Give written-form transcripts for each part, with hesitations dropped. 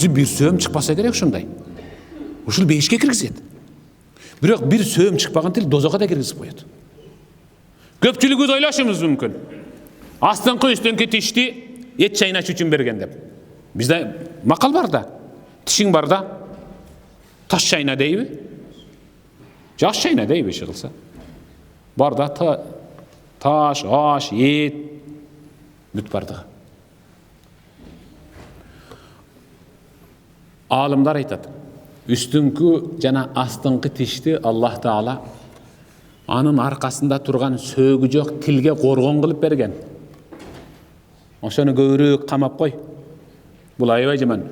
өзү бир сөм чыкпаса керек ушундай. Ушул бешке киргизет. Бирок бир сөм чыкпаган тил дозого да киргизип коет. Көпчүлүгүбүз ойлошубуз мүмкүн. Астыңкы үстүңкү тишти эт чайнаш үчүн берген деп. Бизде макал бар да. Тишиң бар да таш чайна дейби? Жаш чайна дейби чыгылса? Бар да таш, аш, эт бүт бардыгы. Алымдар айтат. Үстүңкү жана астыңкы тишти Аллах Таала анын аркасында турган сөөгү жок тилге коргон кылып берген. Ошону көбүрөөк камап кой. Бул аябай жаман.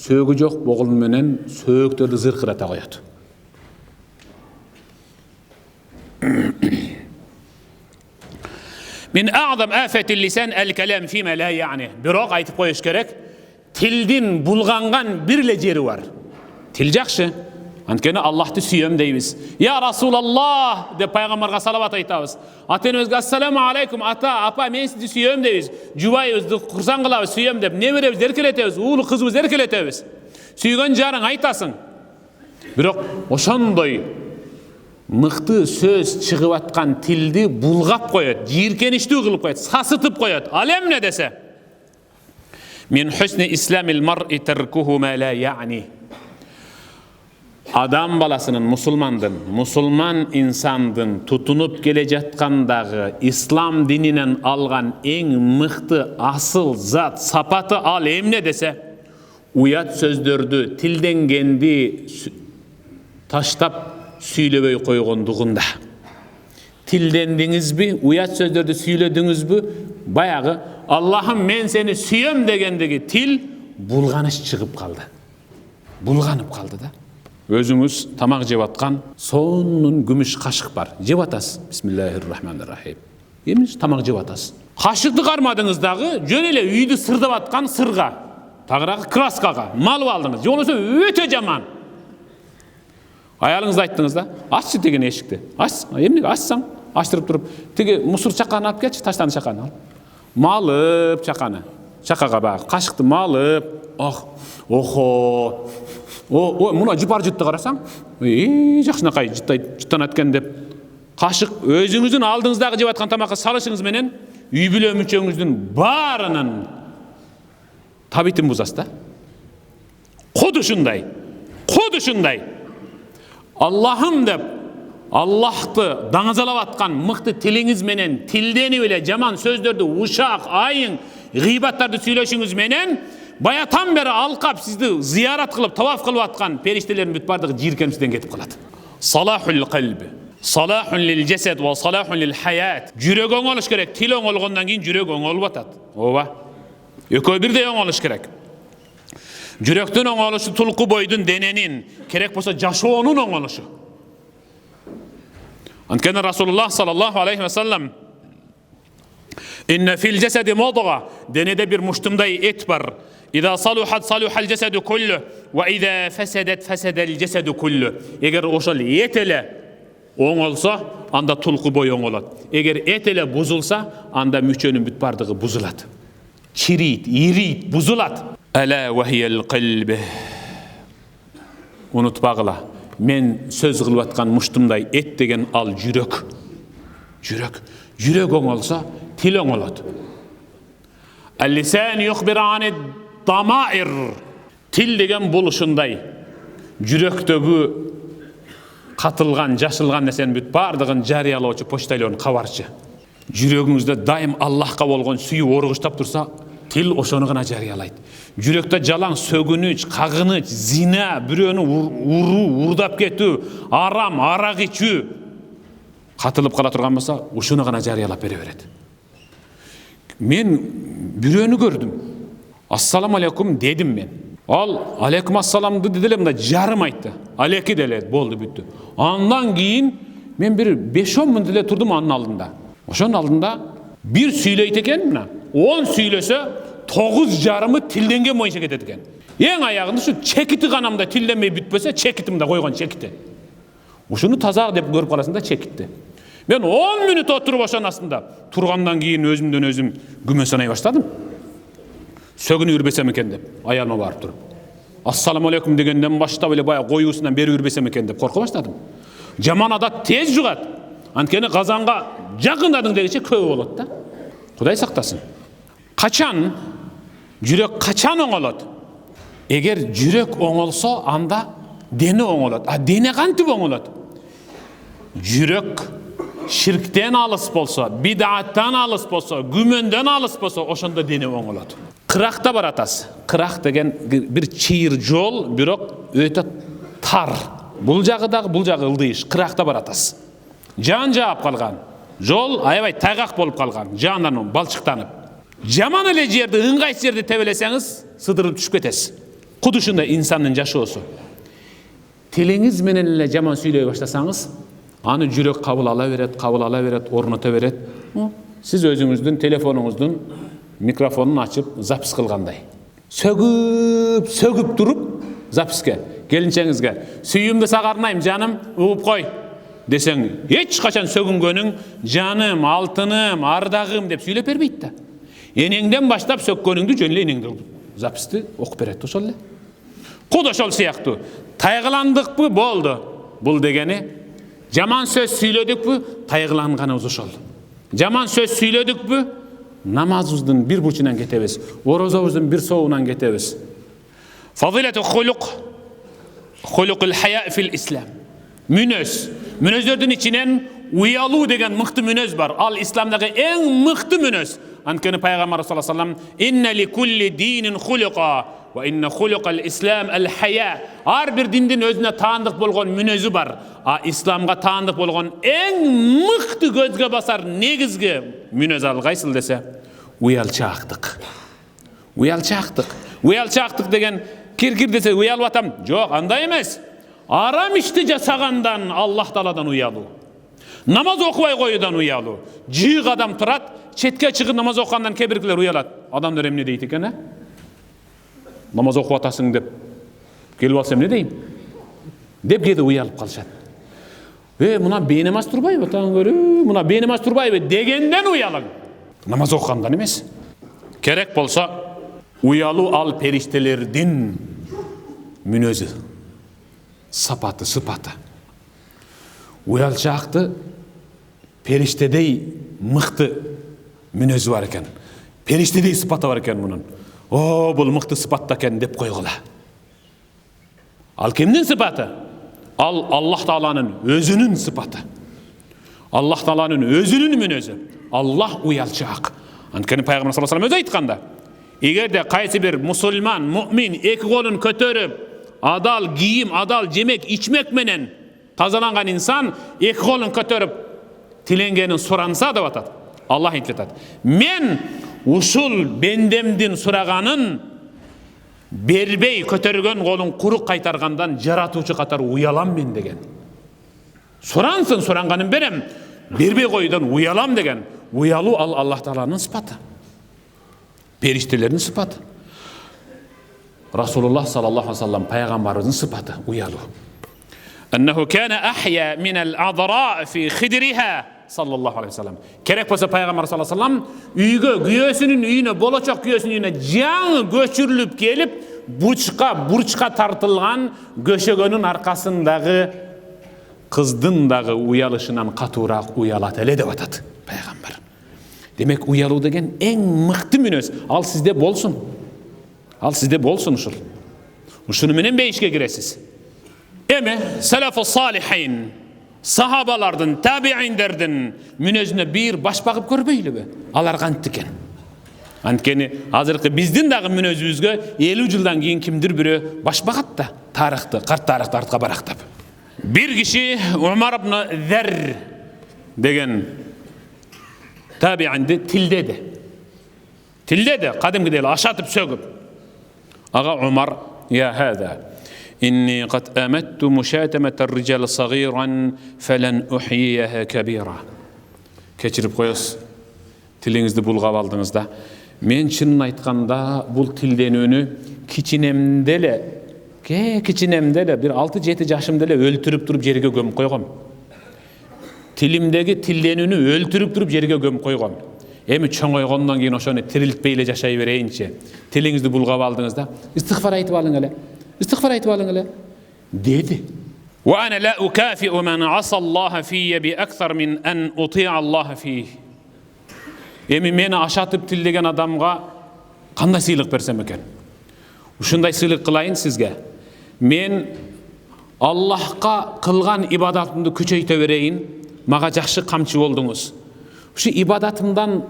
Сөөгү жок болгону менен сөөктөрдү зыркырата коет. Min a'zam afetil lisan el-kelam fima la ya'ni. Бирок айтып коюш керек, тилдин булганган бир эле жери бар. Тил жакшы. Анткени Аллахты сүйөм дейбиз. Я Расулаллах деп пайгамбарга салават айтабыз. Ата-энебизге ассаламу алейкум ата, апа мен сизди сүйөм дейбиз. Жубайыбызды курсан кылабыз сүйөм деп. Неберебизди эркелетебиз, уулу кызыбызды эркелетебиз. Сүйгөн жарың айтасың. Бирок ошондой мыкты сөз чыгып аткан тилди булгап коет, жийиркеничтүү кылып коет, сасытып коет. Ал эмне десе? Min husni islamil mar'i tarkuhu ma la ya'ni. Адам баласынын, мусулман инсандын тутунуп келе жаткандагы ислам дининен алган эң мыкты асыл зат сапаты ал эмне десе? Уят сөздөрдү тилденгенди таштап сүйлөбөй койгондугунда. Тилдендиңизби, уят сөздөрдү сүйлөдүңүзбү, баягы Аллахым мен сени сүйөм дегендеги тил булганыш чыгып калды. Булганып калды да. Өзүңүз тамак жеп аткан сонун күмүш кашык бар. Жеп атасыз. Бисмиллахир-рахманир-рахим. Эмне тамак жеп атасыз? Кашыкты кармадыңыз дагы, жөн эле үйдү сырдап аткан сырга, тагыраагы краскага малып алдыңыз. Же болбосо өтө жаман. Аялыңызды айттыңыз да, аччы деген эшикти. Аш, эмнеге ачсаң, ачтырып туруп, тиги мусор чаканы алып келчи, таштаны чаканы ал. Малып чаканы. Чакага баг, кашыкты малып, охо. Муна жыпар жытты карасаң, жакшынакай жыттанат экен деп. Кашык өзүңүздүн алдыңыздагы жеп аткан тамакка салышыңыз менен үй бүлө мүчөңүздүн баарынын табитин бузасыз да. Коду ушундай. Аллахым деп Аллахты даңазалап аткан мыкты тилиңиз менен тилденип эле жаман сөздөрдү ушак, айың, гыйбаттарды сүйлөшүңүз менен баятан бери алкап сизди зыярат кылып, таваф кылып аткан периштелердин бүт бардыгы жийиркенисизден кетип калат. Салахул калб, салахун лил жасад ва салахун лил хаят. Жүрөк оңолуш керек. Тил оңолгондон кийин жүрөк оңолуп атат. Ооба. Экөө бирдей оңолуш керек. Жүрөктүн оңолушу тулку бойдун дененин, керек болсо жашоонун оңолушу. Анткени Расулуллах саллаллаху алейхи ва саллам Инна фил жасади мудга, денеде бир муштумдай эт бар. Ида салухат салухал жасаду куллу ва ида фасадат фасадал жасаду куллу. Эгер ошол эт эле оңолсо, анда тулку бой оңолот. Эгер эт эле бузулса, анда мүчөнүн бүт бардыгы бузулат. Чирийт, ирийт, бузулат. Ала ва хиял калб. Унутпагыла. Мен сөз кылып аткан муштумдай эт деген ал жүрөк. Жүрөк оңолса, тил оңолот. Ал-лисан юхбиру ани дамаир. Тил деген бул ушундай. Жүрөктөгү катылган, жашылган нерсенин бүт бардыгын жарыялоочу, почтальон, кабарчы. Жүрөгүңүздө дайым Аллахка болгон сүйүү оргуштап турса, тил ошону гана жарыялайт. Жүрөктө жалаң сөгүнүч, кагыныч, зина, бирөөнү урдап кетүү, арам, арак ичүү катылып кала турган болсо, ушуну гана жарыялап бере берет. Мен бирөөнү көрдүм. Ассаламу алейкум дедим мен. Ал алейкум ассаламды деди эле, мында жарым айтты. Алеки деле болду бүттү. Андан кийин мен бир 5-10 мүнөт эле турдум анын алдында. Ошонун алдында бир сүйлөйт экен, мына 10 сүйлөсө 9,5-ы тилденген боюнча кетет экен. Эң аягында ушу чекити канамда тилденбей бүтпөсө, чекитимде койгон чекити. Ушуну таза деп көрүп каласың да чекитти. Мен 10 мүнөт отуруп ошонун астында тургандан кийин өзүмдөн өзүм күмөн санай баштадым. Сөгүнүп үрбесем экен деп, аялыма барып туруп. Assalamu aleykum degенден баштап эле баягы коюусунан бери үрбесем экен деп корко баштадым. Жаман адат тез жугат. Анткени казанга жакындадың дегенче көп болот да. Кудай сактасын. Качан жүрөк качан оңолот? Эгер жүрөк оңолсо, анда дене оңолот. А дене кантип оңолот? Жүрөк ширктен алыс болсо, бидаттан алыс болсо, күмөндөн алыс болсо, ошондо дене оңолот. Кыракта баратасыз. Кырак деген бир чыйыр жол, бирок өтө тар. Бул жагы дагы, бул жагы ылдыйыш. Кыракта баратасыз. Жан жаап калган. Жол аябай тайгак болуп калган. Жандан балчыктанып. Жаман эле жерди, ыңгайсыз жерди тебелесеңиз, сыдырып түшүп кетесиз. Кудушунда инсандын жашоосу. Тилиңиз менен эле жаман сүйлөй баштасаңыз, аны жүрөк кабыл ала берет, орното берет. Сиз өзүңүздүн телефонуңуздун микрофонун ачып запис кылгандай. Сөгүп туруп записке келинчеңизге сүйүмдү сага арнайм жаным, угуп кой десең, эч качан сөгүнгөнүң жаным, алтыным, ардагым деп сүйлөп бербейт да. Энеңден баштап сөккөнүңдү жөн эле энеңди записти окуп берет, ошол эле. Куд ошол сыяктуу. Тайгыландыкпы болду. Бул дегени жаман сөз сүйлөдүкпү, тайгыланганыбыз ошол. Жаман сөз сүйлөдүкпү, намазыбыздын бир бурчунан кетебиз, орозобуздун бир соогунан кетебиз. Фадилату хулукул хая фил ислам. Мүнөздөрдүн ичинен уялуу деген мыкты мүнөз бар. Ал исламдагы эң мыкты мүнөз. Анткени пайгамбар саллаллаху алейхи вассалам инна ли кулли динин хулука ва инна хулукал ислам ал хая. Ар бир диндин өзүнө таандык болгон мүнөзү бар. А исламга таандык болгон эң мыкты көзгө басар негизги мүнөз ал кайсыл десе, уялчаактык. Уялчаактык деген кир десе уялып атам. Жок, андай эмес. Арам ишти жасагандан Аллах Тааладан уялуу. Намаз окубай коюудан уялуу. Жыйык адам турат, четке чыгып намаз окугандан кээ биркилер уялат. Адамдар эмне дейт экен, а? Намаз окуп атасың деп келип алса эмне дейм? Деп кээде уялып калышат. Мына бейнамаз турбайбы, таң көрүү, мына бейнамаз турбайбы дегенден уялың. Намаз окугандан эмес. Керек болсо, уялуу ал периштелердин мүнөзү, сыпаты. Уялчаакты периштедей мыкты мүнөзү бар экен. Периштедей сыпаты бар экен мунун. Бул мыкты сыпатта экен деп койгула. Ал кимдин сыпаты? Ал Аллах Тааланын өзүнүн сыпаты. Аллах Тааланын өзүнүн мүнөзү. Аллах уялчаак. Анткени пайгамбар саллаллаху алейхи вассалам өзү айтканда, эгерде кайсы бир мусулман, муъмин эки колун көтөрүп, адал кийим, адал жемек, ичмек менен тазаланган инсан эки колун көтөрүп тиленгенин суранса деп атат. Аллах айтат: "Мен ушул бендемдин сураганын бербей көтөргөн колун курук кайтаргандан жаратуучу катары уялам мен" деген. Сурансын, суранганын берем, бербей коюудан уялам деген. Уялуу ал Аллах Тааланын сыпаты. Периштелердин сыпаты. Расулуллах саллаллаху алейхи вассалам пайгамбарыбыздын сыпаты уялуу. Аннаху кана ахя мин ал-адра фи хидриха саллаллаху алейхи вассалам. Керек болсо пайгамбар саллаллаху алейхи вассалам үйгө, күйөөсүнүн үйүнө, болочок күйөөсүнүн үйүнө жаңы көчүрүлүп келип, бурчка тартылган көшөгөнүн аркасындагы кыздын дагы уялышынан катуураак уялат эле деп атат пайгамбар. Демек уялуу деген эң мыкты мүнөз. Ал сизде болсун. Ушул. Ушуну менен бейишке киресиз. Эме салафу салихин, сахабалардын, табииндердин мүнөзүнө бир баш багып көрбөйлүбү? Алар кантты экен? Анткени азыркы биздин дагы мүнөзүбүзгө 50 жылдан кийин кимдир бирөө баш багат да, тарыхты, карт тарыхты артка барактап. Bir kişi Umar ibn Zer degen tabi'indi tildedi kadimgidey aşatıp sögüp aga Umar ya hada inni qad amattu mushatamata ar-rijal saghiran falan uhyiha kabira keçirip koyos tilingizdi bulgap aldınız da men çınını aytkanda bul tildenүүnü kiçinemde ele bir 6-7 жашымда эле өлтүрүп туруп жерге көмүп койгом. Тилимдеги тилденүүнү өлтүрүп туруп жерге көмүп койгом. Эми чоңойгондон кийин ошону тирилтпей эле жашай берейинчи. Тилиңизди булгап алдыңыз да, истигфар айтып алың эле. İstiğfar aytip alın ele dedi. Ve ana la ukafi'u men asallaha fiyye bi akthar min en uti'allaha fih. Emi meni aşatıp tillegen adamga qanday sıylık bersem eken? Uşunday sıylık kılayın sizge. Men Allah'a kılgan ibadatımды küçeyte vereyin. Maga жақшы kamçı oldunuz. Şu ibadatımdan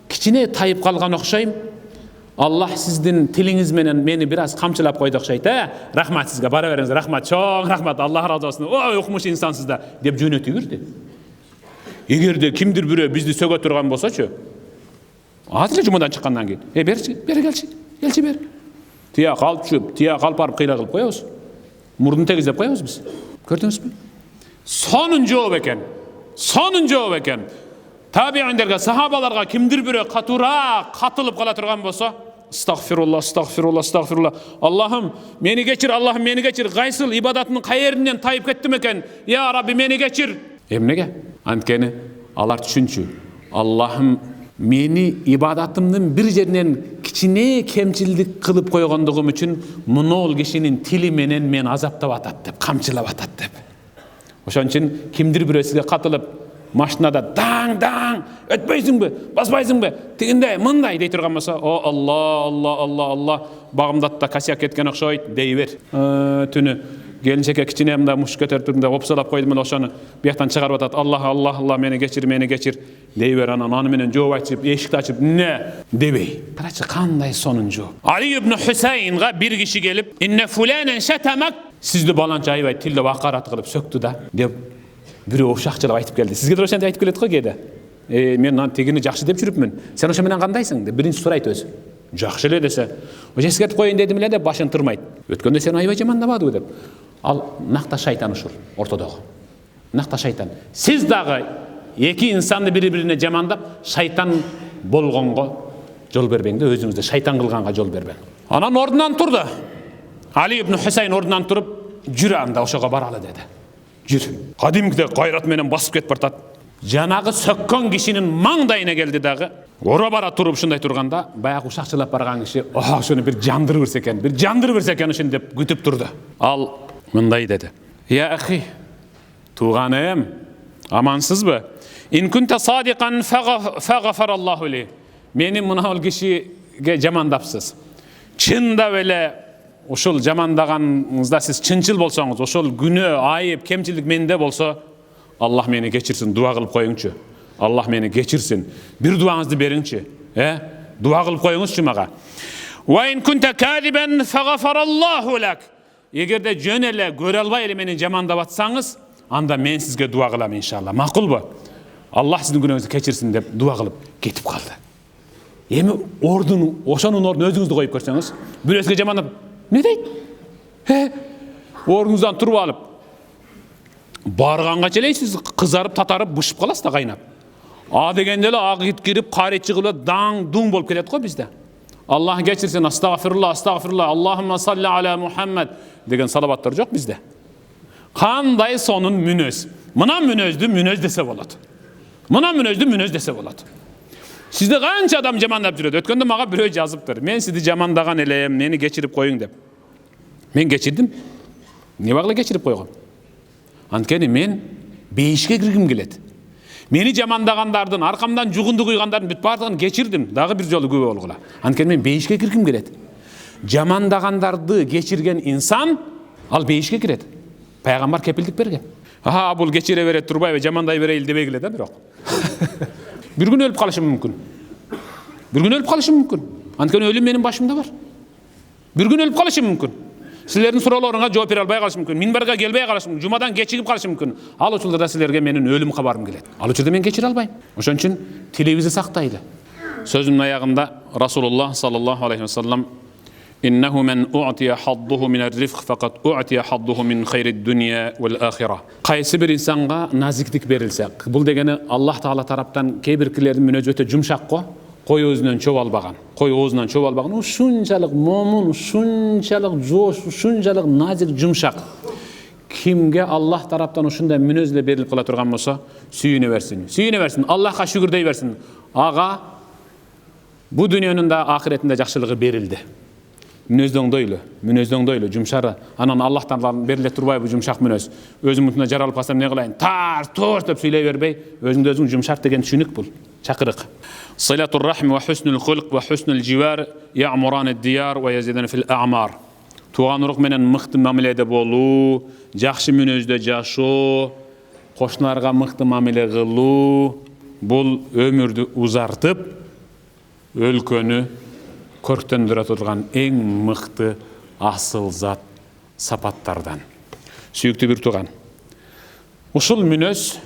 kiçine tayıp kalgan okşayım. Allah sizdin tiliniz menen meni biraz kamçılap koydu okşaydı. Rahmat sizge, bara veriniz, rahmat, çok rahmat, Allah razı olsun. O okumuş insansız da, dep jönötü girdi. Egerde kimdir biri bizdi söge turgan bolsa-çı, azile jumadan çıkkandan keyin, beri gelçi ber. Tiya kalp tiya kalp arıp kıyla kılıp koyabız. Murdunu tegizlep koyabız biz. Gördünüz mü? Sonuncu o eken. Tabiinlerge, sahabalarga kimdir biri katura katılıp kala turgan bolsa, Estağfirullah. Allah'ım meni geçir. Gaysıl ibadatının kayerinden tayıp kettim eken. Ya Rabbi meni geçir. Emnege? Antkeni alar düşünçü. Allah'ım meni ibadatımdın bir jerinden kiçine kemçildik kılıp koygandığım için munol kişinin tili menen men azaptap atat dep, kamçılap atat dep. Oşon için kimdir biri sizge katılıp maşinada dang ötpeysin mi? Baspaysın mı? Tiginde mınday dey turgan bolsa, o Allah bagımdatda kasyak ketken okşoyt deyber. Tünü gelinçeke kiçinemde muş kötertüründe opsalap koydum ele oşonu biyaktan çıkarıp atat. Allah meni geçir deyber anan anı menen жооп açıp eşikti açıp ne debey. Karaçı kanday sonuncu. Ali ibn Hüseyin'ga bir kişi gelip inne fulanen şetemek sizdi balanca aybay tilde vakarat kılıp söktü da dep biri uşakçılık aytıp geldi. Sizge de oşanda aytıp geledi kede. Men tegini жақшы деп жүрүпмүн. Sen oşa menen kandaysың деп birinci surayt özü. Жақшы эле dese. Oşa eskертип koyun dedim эле деп başын tırmayt. Ötkөндө sen aybay жамандабадыбы деп. Al nakta şeytan uşul ortodogу. Nakta şeytan. Siz dagы эки insanды бири-бирине жамандап, шайтан болгонго жол бербең де, өзүңүздү шайтан кылганга жол бербең. Анан ордунан турду. Ali ibn Hüseyin ordunan turup, жүрө анда ошого баралы dedi. Jür. Kadimkide gayrat menen basıp ketip bartat. Janagı sökkön kişinin mаңдайына geldi dağı. Ora bara turup şunday turganda, bayağı uşakçılap bargan kişi, şunu bir jandırıp berse eken şunu dep kütüp turdu. Al mınday dedi. Ya ahi, tuğanım, amansızbı? İn kunta sadiqan fagfarallahu li. Menin mına ol kişiye jamandapsız. Çında böyle oşol jamandaganyňyzda siz çınçıl bolsaňyz, oşol günö, ayıp, kemçilik mende bolsa, Allah meni geçirsin, dua kılıp koyuňçu. Allah meni geçirsin. Bir duaňyzdy beriňçi. Dua kılıp koyuňuzçu maga. Wa in kunta kadiban fagfarallahu lak. Egerde jön ele, göre albay ele meni jamandap atsaňyz, anda men sizge dua kılam inşallah. Makulbu? Allah sizin günöňüzdi geçirsin dep dua kılıp ketip kaldı. Emi oşonun ordunu özüňizdi koyup görseňiz, biresine jamandap ne deyt? Ornunuzdan turup alıp barganга çeley siz kızarıp tatarıp bışıp kalasız da kaynap. A degende ele agit girip karetçi kılıp dang dung bolup kelet go bizde. Allah geçirsin, astagfirullah, Allahümme salli ala Muhammed degen salavatlar yok bizde. Kanday sonun münöz. Mına münöz dese bolat. Sizde kança adam jamandap жүрөt. Ötkönde maga birөө жазыптыр. Men sizdi jamandagan elem, meni geçirip koyuň dep. Men geçirdim. Ne bagla geçirip koygam? Antkeni men beyişke girgim kelet. Meni jamandagandardын, arkamdan jugundu kuygandardын бүт бардыгын geçirdim. Dagı bir jolu köp bolgula. Antkeni men beyişke girgim kelet. Jamandagandardy geçirgen insan al beyişke giret. Peygamber kepildik bergen. Bul geçire beret turbay ve jamanday bereyil debegile de birok. Bir gün ölüp kalışım mümkün. Antkeni ölüm benim başımda var. Bir gün ölüp kalışım mümkün. Sizlerin sorularına cevap bere albay kalışım mümkün. Minberge gelbey kalışım mümkün. Jumadan geçigip kalışım mümkün. Al uçulda sizlerge menin ölüm habarım gelet. Al uçulda men geçire albayım. Oşon için televizi saktaydı. Sözümün ayağında Rasulullah sallallahu aleyhi ve sellem İnnehu men u'tiya hadduhu minel rifq fakat u'tiya hadduhu min khayrid dunya vel ahira. Qaysı bir insanga naziklik berilse, bul degeni Allah Taala taraptan keybirkilerin münöjöte jumşak go, koy özünden çöp albagan. O şunçalık momun, şunçalık joş, şunçalık nazik jumşak. Kimge Allah taraptan uşunda münözle berilip kala turgan bolsa, süyüne versin. Allah'a şükür dey versin. Aga bu dünyanın da ahiretinde jakşılığı berildi. Münözdöňdöýle jumşary. Anan Allah'tan berile turbaý bu jumşak münöz. Özüňden jaralyp kalsam ne kılaýyn? Tar dep söýleýi berbeý. Özüňde özüň jumşak degen düşünük bul. Çakyrık. Silatur rahm ve husnul hulq ve husnul jiwar ya'muran ad-diyar ve yazidan fil a'mar. Tuğan uruk menen mıhty mamilede bolu, jakşy münözde jaşoo, koşnalarga mıhty mamile kıluu, bul ömürdü uzartıp, ölkönü körktendire turgan eň mıhty asıl zat sapatlardan. Süýükli bir tuğan. Usul münöz,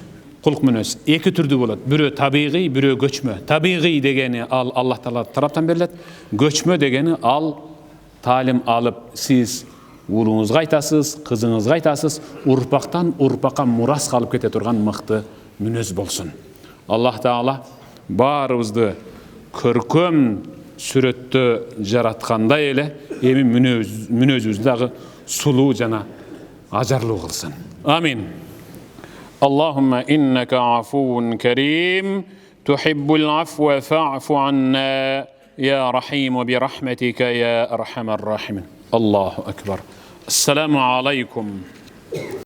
hulk münöz iki türdü bolat. Biri tabiği, biri göçmö. Tabiği degeni al Allah Taala tarapdan berilet. Göçmö degeni al talim alıp siz uluňyzga aýtasys, kızıňyzga aýtasys, urpaktan urpaka muras kalıp kete turgan mıhty münöz bolsun. Allah Taala barybızdy körköm süretde jaratkanda ele emi münözübüzdi dagı sulu jana ajarlуу kılsın. Amin. Allahümme inneke afuvun kerim tuhibbul afwe fa'fu anna ya rahim bi rahmetike ya erhamer rahimin. Allahu ekber. Esselamu aleyküm.